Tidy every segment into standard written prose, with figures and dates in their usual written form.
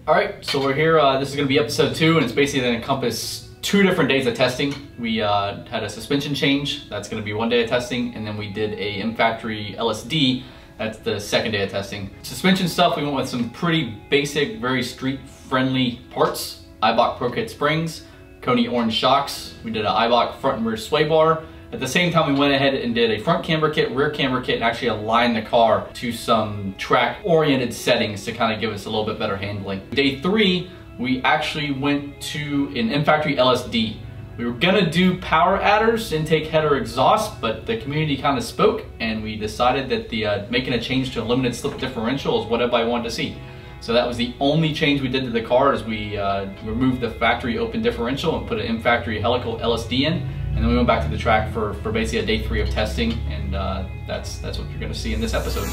All right, so we're here. This is going to be episode 2, and it's basically going to encompass 2 different days of testing. We had a suspension change. That's going to be 1 day of testing, and then we did a M-Factory LSD. That's the 2nd day of testing. Suspension stuff, we went with some pretty basic, very street-friendly parts. IPGpart Pro Kit springs, Coney orange shocks. We did an IPGpart front and rear sway bar. At the same time, we went ahead and did a front camber kit, rear camber kit, and actually aligned the car to some track-oriented settings to kind of give us a little bit better handling. Day 3, we actually went to an M-Factory LSD. We were gonna do power adders, intake, header, exhaust, but the community kind of spoke, and we decided that making a change to a limited slip differential is what everybody wanted to see. So that was the only change we did to the car, is we removed the factory open differential and put an M-Factory helical LSD in. And then we went back to the track for basically a day 3 of testing, and that's what you're going to see in this episode.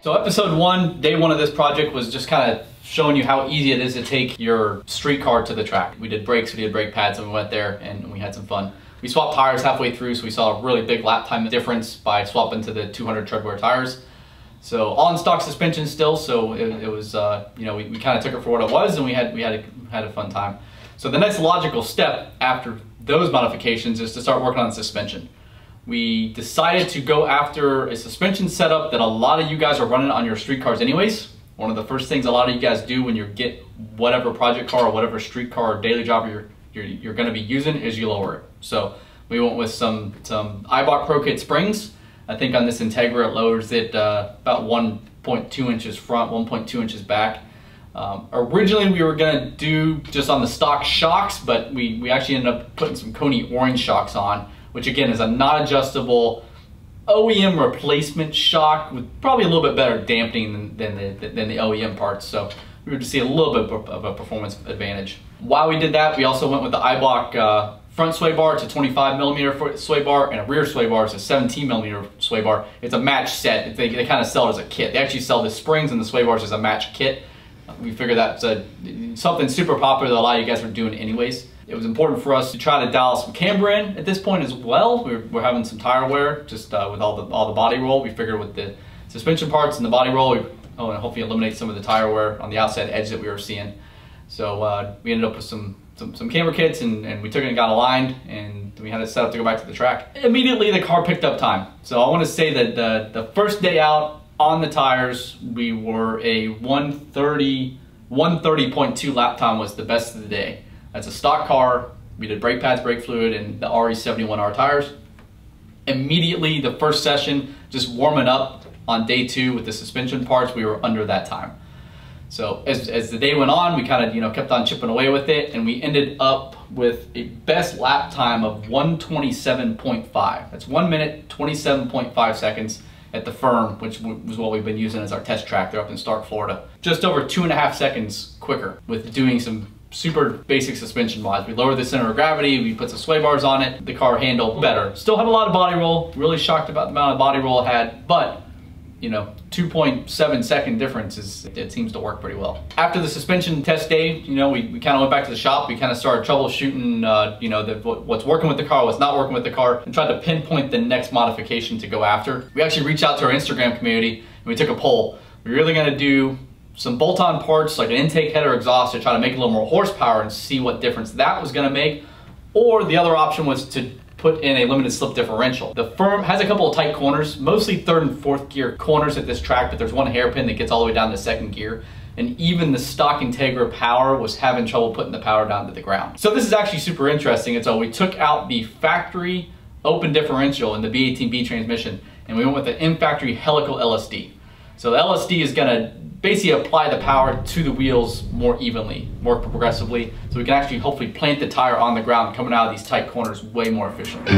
So episode 1, day 1 of this project was just kind of showing you how easy it is to take your street car to the track. We did brakes, we did brake pads, and we went there and we had some fun. We swapped tires halfway through, so we saw a really big lap time difference by swapping to the 200 treadwear tires. So all in stock suspension still, so it was, you know, we kind of took it for what it was, and we had a fun time. So the next logical step after those modifications is to start working on the suspension. We decided to go after a suspension setup that a lot of you guys are running on your street cars anyways. One of the first things a lot of you guys do when you get whatever project car or whatever street car or daily job you're going to be using is you lower it. So we went with some IPGpart Pro Kit springs. I think on this Integra it lowers it about 1.2 inches front, 1.2 inches back. Originally we were going to do just on the stock shocks, but we actually ended up putting some Coney orange shocks on, which again is a non-adjustable OEM replacement shock with probably a little bit better dampening than the OEM parts. So we were to see a little bit of a performance advantage. While we did that, we also went with the IPGpart front sway bar. It's a 25mm sway bar, and a rear sway bar is a 17mm sway bar. It's a match set. They kind of sell it as a kit. They actually sell the springs and the sway bars as a match kit. We figured that's something super popular that a lot of you guys were doing anyways. It was important for us to try to dial some camber in at this point as well. We're having some tire wear just with all the body roll. We figured with the suspension parts and the body roll, and hopefully eliminate some of the tire wear on the outside edge that we were seeing. So we ended up with some camber kits, and we took it and got aligned, and we had it set up to go back to the track. Immediately the car picked up time. So I want to say that the first day out on the tires, we were a 130.2 lap time was the best of the day. That's a stock car. We did brake pads, brake fluid, and the RE71R tires. Immediately, the first session, just warming up on day 2 with the suspension parts, we were under that time. So as the day went on, we kind of kept on chipping away with it, and we ended up with a best lap time of 127.5. That's 1 minute, 27.5 seconds at the firm, which was what we've been using as our test track. They're up in Stark, Florida. Just over 2.5 seconds quicker with doing some super basic suspension mods. We lowered the center of gravity, we put some sway bars on it, the car handled better. Still had a lot of body roll, really shocked about the amount of body roll it had, but 2.7 second difference it seems to work pretty well. After the suspension test day, we kind of went back to the shop. We kind of started troubleshooting, what's working with the car, what's not working with the car, and tried to pinpoint the next modification to go after. We actually reached out to our Instagram community and we took a poll. We're really going to do some bolt-on parts like an intake header exhaust to try to make a little more horsepower and see what difference that was going to make. Or the other option was to put in a limited slip differential. The firm has a couple of tight corners, mostly third and fourth gear corners at this track, but there's one hairpin that gets all the way down to second gear. And even the stock Integra power was having trouble putting the power down to the ground. So this is actually super interesting. And so we took out the factory open differential in the B18B transmission, and we went with the in-factory helical LSD. So the LSD is gonna basically apply the power to the wheels more evenly, more progressively, so we can actually hopefully plant the tire on the ground coming out of these tight corners way more efficiently.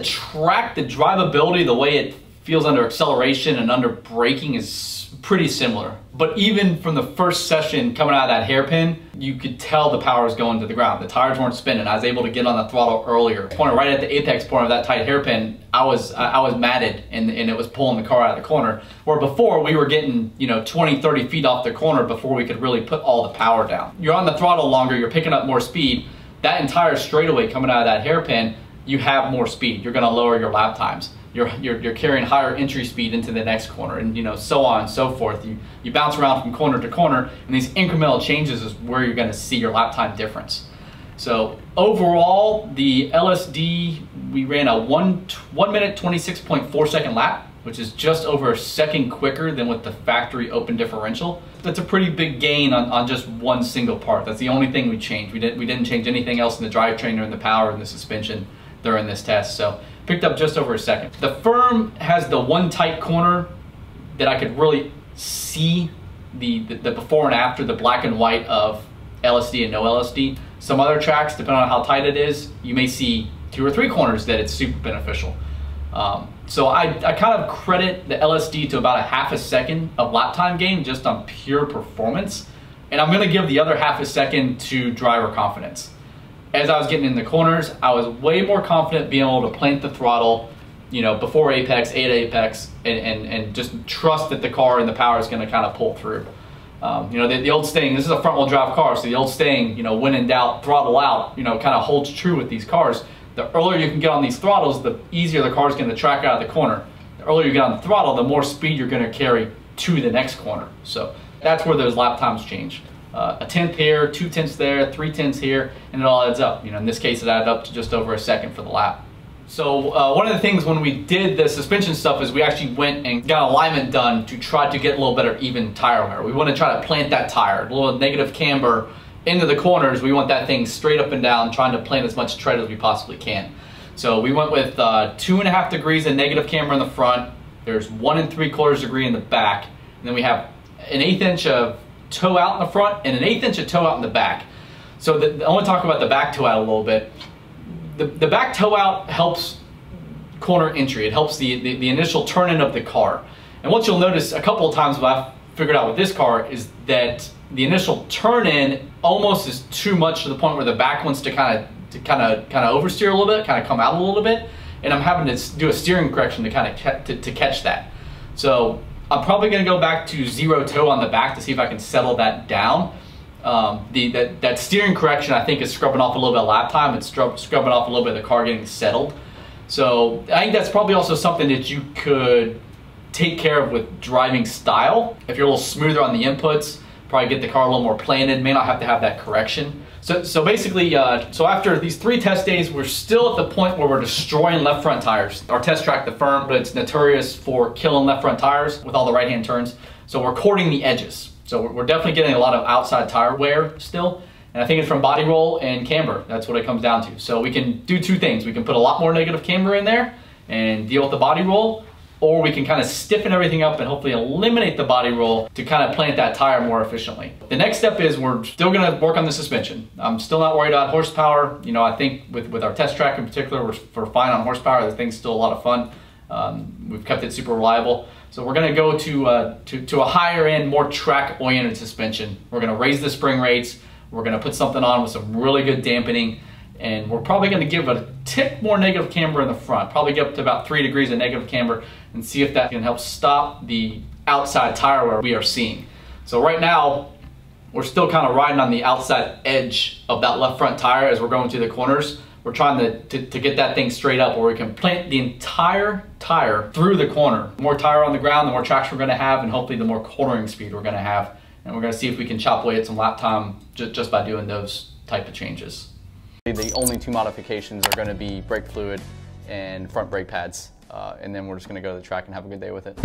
Track, the drivability, the way it feels under acceleration and under braking is pretty similar. But even from the first session coming out of that hairpin, you could tell the power was going to the ground. The tires weren't spinning. I was able to get on the throttle earlier. Pointed right at the apex point of that tight hairpin, I was matted and it was pulling the car out of the corner. Where before we were getting 20, 30 feet off the corner before we could really put all the power down. You're on the throttle longer, you're picking up more speed. That entire straightaway coming out of that hairpin, you have more speed. You're going to lower your lap times. You're carrying higher entry speed into the next corner, and so on and so forth. You bounce around from corner to corner, and these incremental changes is where you're going to see your lap time difference. So overall, the LSD, we ran a 1 minute 26.4 second lap, which is just over a second quicker than with the factory open differential. That's a pretty big gain on just one single part. That's the only thing we changed. We didn't change anything else in the drivetrain or in the power and the suspension during this test. So picked up just over a second. The firm has the one tight corner that I could really see the before and after, the black and white of LSD and no LSD. Some other tracks, depending on how tight it is, you may see 2 or 3 corners that it's super beneficial. So I kind of credit the LSD to about a half a second of lap time gain just on pure performance. And I'm gonna give the other half a second to driver confidence. As I was getting in the corners, I was way more confident being able to plant the throttle, before apex, 8 apex, and just trust that the car and the power is gonna kind of pull through. The old saying, this is a front wheel drive car, so the old saying, when in doubt, throttle out, kind of holds true with these cars. The earlier you can get on these throttles, the easier the car is gonna track out of the corner. The earlier you get on the throttle, the more speed you're gonna carry to the next corner. So that's where those lap times change. A tenth here, 2 tenths there, 3 tenths here, and it all adds up. In this case, it added up to just over a second for the lap. So one of the things when we did the suspension stuff is we actually went and got alignment done to try to get a little better even tire wear. We want to try to plant that tire, a little negative camber into the corners. We want that thing straight up and down, trying to plant as much tread as we possibly can. So we went with 2.5 degrees of negative camber in the front. There's 1 3/4 degree in the back. And then we have an 1/8 inch of toe out in the front and an 1/8 inch of toe out in the back. So I want to talk about the back toe out a little bit. The back toe out helps corner entry. It helps the initial turn in of the car. And what you'll notice a couple of times what I've figured out with this car is that the initial turn in almost is too much to the point where the back wants to kind of oversteer a little bit, kind of come out a little bit, and I'm having to do a steering correction to kind of to catch that. So I'm probably going to go back to 0 toe on the back to see if I can settle that down. That steering correction I think is scrubbing off a little bit of lap time. It's scrubbing off a little bit of the car getting settled. So I think that's probably also something that you could take care of with driving style. If you're a little smoother on the inputs, probably get the car a little more planted, may not have to have that correction. So basically, so after these 3 test days, we're still at the point where we're destroying left front tires. Our test track, the firm, but it's notorious for killing left front tires with all the right-hand turns. So we're courting the edges. So we're definitely getting a lot of outside tire wear still. And I think it's from body roll and camber. That's what it comes down to. So we can do 2 things. We can put a lot more negative camber in there and deal with the body roll, or we can kind of stiffen everything up and hopefully eliminate the body roll to kind of plant that tire more efficiently. The next step is we're still gonna work on the suspension. I'm still not worried about horsepower. You know, I think with our test track in particular, we're fine on horsepower. The thing's still a lot of fun. We've kept it super reliable. So we're gonna go to a higher end, more track-oriented suspension. We're gonna raise the spring rates. We're gonna put something on with some really good dampening, and we're probably gonna give a tick more negative camber in the front, probably get up to about 3 degrees of negative camber, and see if that can help stop the outside tire wear we are seeing. So right now, we're still kind of riding on the outside edge of that left front tire as we're going through the corners. We're trying to get that thing straight up where we can plant the entire tire through the corner. The more tire on the ground, the more traction we're gonna have, and hopefully the more cornering speed we're gonna have. And we're gonna see if we can chop away at some lap time just by doing those type of changes. The only 2 modifications are gonna be brake fluid and front brake pads. And then we're just gonna go to the track and have a good day with it.